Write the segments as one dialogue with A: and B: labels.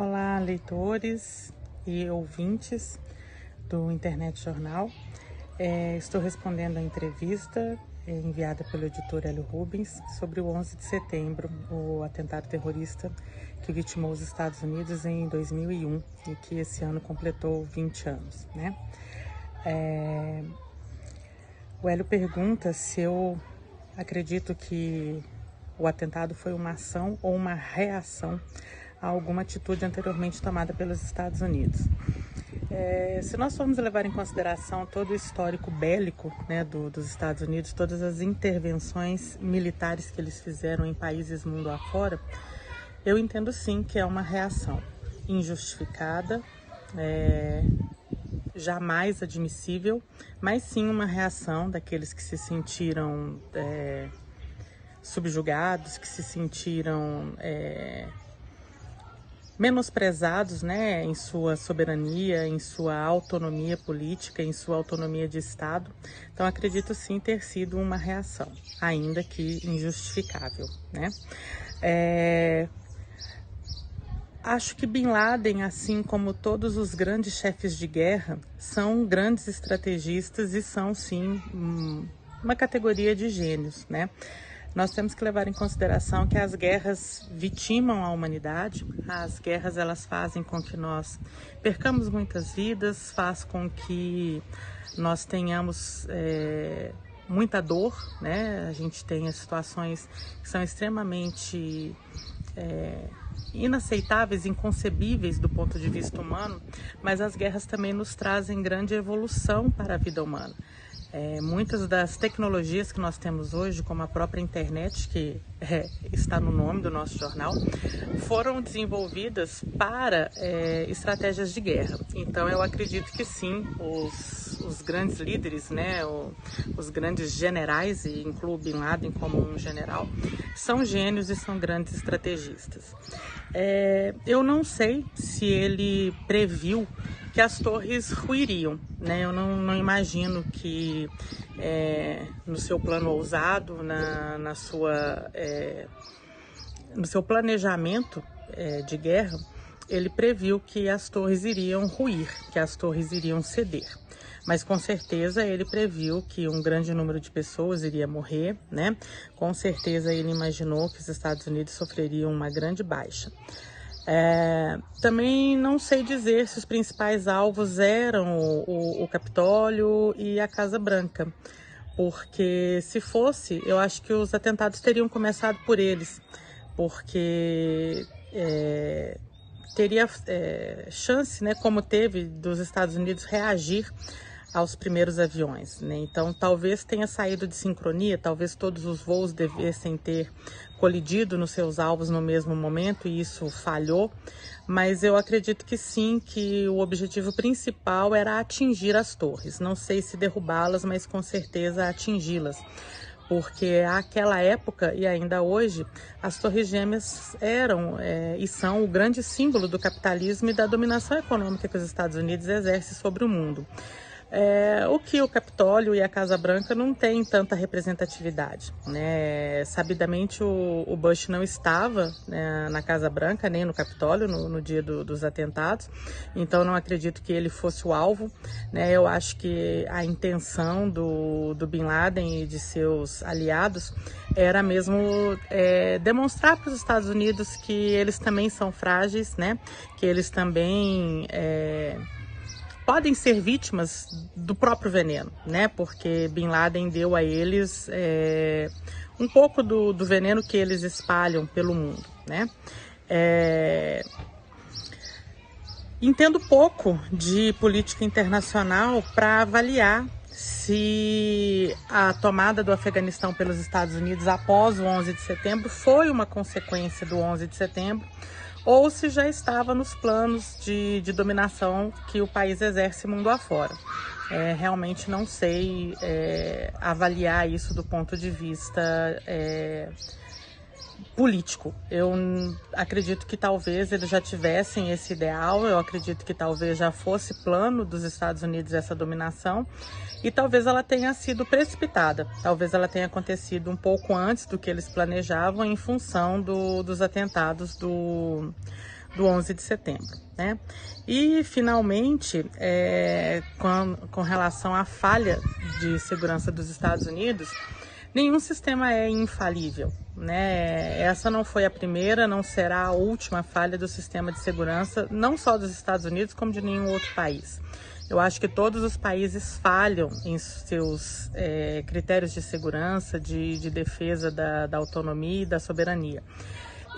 A: Olá, leitores e ouvintes do Internet Jornal. Estou respondendo a entrevista enviada pelo editor Hélio Rubens sobre o 11 de setembro, o atentado terrorista que vitimou os Estados Unidos em 2001 e que esse ano completou 20 anos, né? O Hélio pergunta se eu acredito que o atentado foi uma ação ou uma reação a alguma atitude anteriormente tomada pelos Estados Unidos. Se nós formos levar em consideração todo o histórico bélico, né, dos Estados Unidos, todas as intervenções militares que eles fizeram em países mundo afora, eu entendo sim que é uma reação injustificada, jamais admissível, mas sim uma reação daqueles que se sentiram subjugados, que se sentiram menosprezados, né, em sua soberania, em sua autonomia política, em sua autonomia de Estado. Então, acredito sim ter sido uma reação, ainda que injustificável, né? Acho que Bin Laden, assim como todos os grandes chefes de guerra, são grandes estrategistas e são sim uma categoria de gênios, né? Nós temos que levar em consideração que as guerras vitimam a humanidade, as guerras elas fazem com que nós percamos muitas vidas, faz com que nós tenhamos muita dor, né? A gente tem situações que são extremamente inaceitáveis, inconcebíveis do ponto de vista humano, mas as guerras também nos trazem grande evolução para a vida humana. Muitas das tecnologias que nós temos hoje, como a própria internet, que está no nome do nosso jornal, foram desenvolvidas para estratégias de guerra. Então eu acredito que sim, os grandes líderes, né, os grandes generais, e incluo Bin Laden como um general, são gênios e são grandes estrategistas. Eu não sei se ele previu que as torres ruiriam, né? Eu não imagino que no seu plano ousado, no seu planejamento de guerra, ele previu que as torres iriam ruir, que as torres iriam ceder. Mas com certeza ele previu que um grande número de pessoas iria morrer, né? Com certeza ele imaginou que os Estados Unidos sofreriam uma grande baixa. Também não sei dizer se os principais alvos eram o Capitólio e a Casa Branca, porque se fosse, eu acho que os atentados teriam começado por eles, porque teria chance, né, como teve, dos Estados Unidos reagir aos primeiros aviões, né? Então talvez tenha saído de sincronia, talvez todos os voos devessem ter colidido nos seus alvos no mesmo momento e isso falhou, mas eu acredito que sim, que o objetivo principal era atingir as torres, não sei se derrubá-las, mas com certeza atingi-las. Porque àquela época e ainda hoje, as Torres Gêmeas eram e são o grande símbolo do capitalismo e da dominação econômica que os Estados Unidos exercem sobre o mundo. O que o Capitólio e a Casa Branca não têm tanta representatividade, né? Sabidamente o Bush não estava, né, na Casa Branca nem no Capitólio no dia dos atentados, então não acredito que ele fosse o alvo, né? Eu acho que a intenção do Bin Laden e de seus aliados era mesmo demonstrar para os Estados Unidos que eles também são frágeis, né? Que eles também podem ser vítimas do próprio veneno, né? Porque Bin Laden deu a eles um pouco do veneno que eles espalham pelo mundo, né? Entendo pouco de política internacional para avaliar se a tomada do Afeganistão pelos Estados Unidos após o 11 de setembro foi uma consequência do 11 de setembro ou se já estava nos planos de dominação que o país exerce mundo afora. Realmente não sei avaliar isso do ponto de vista político. Eu acredito que talvez eles já tivessem esse ideal, eu acredito que talvez já fosse plano dos Estados Unidos essa dominação e talvez ela tenha sido precipitada, talvez ela tenha acontecido um pouco antes do que eles planejavam em função dos atentados do do 11 de setembro, né? E, finalmente, com relação à falha de segurança dos Estados Unidos, nenhum sistema é infalível, né? Essa não foi a primeira, não será a última falha do sistema de segurança, não só dos Estados Unidos, como de nenhum outro país. Eu acho que todos os países falham em seus critérios de segurança, de defesa da autonomia e da soberania.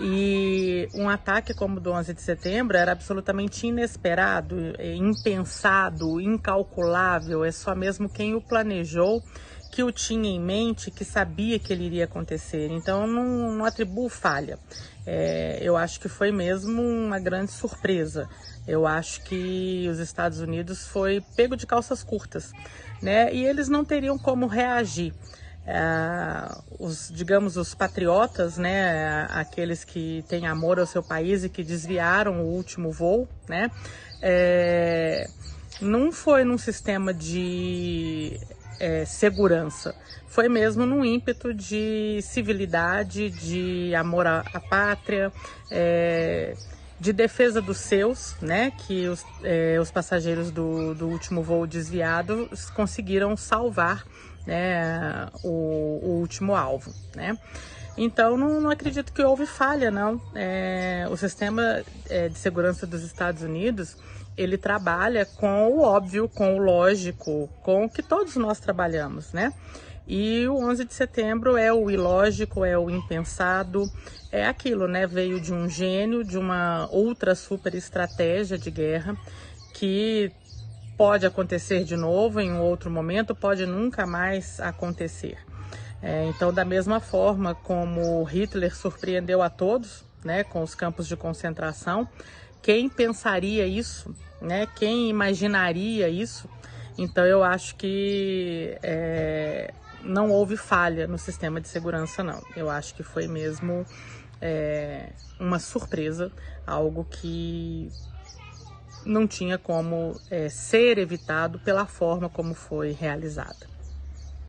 A: E um ataque como o do 11 de setembro era absolutamente inesperado, impensado, incalculável. É só mesmo quem o planejou que o tinha em mente, que sabia que ele iria acontecer. Então, não atribuo falha. Eu acho que foi mesmo uma grande surpresa. Eu acho que os Estados Unidos foi pego de calças curtas, né? E eles não teriam como reagir. Os patriotas, né, aqueles que têm amor ao seu país e que desviaram o último voo, né, não foi num sistema de segurança, foi mesmo num ímpeto de civilidade, de amor à pátria, de defesa dos seus, né, que os passageiros do último voo desviado conseguiram salvar, né, o último alvo, né? Então, não acredito que houve falha, não. O sistema de segurança dos Estados Unidos, ele trabalha com o óbvio, com o lógico, com o que todos nós trabalhamos, né? E o 11 de setembro é o ilógico, é o impensado, é aquilo, né? Veio de um gênio, de uma outra super estratégia de guerra que pode acontecer de novo em um outro momento, pode nunca mais acontecer. Então, da mesma forma como Hitler surpreendeu a todos, né, com os campos de concentração, quem pensaria isso, né? Quem imaginaria isso? Então, eu acho que não houve falha no sistema de segurança, não. Eu acho que foi mesmo uma surpresa, algo que não tinha como ser evitado pela forma como foi realizada.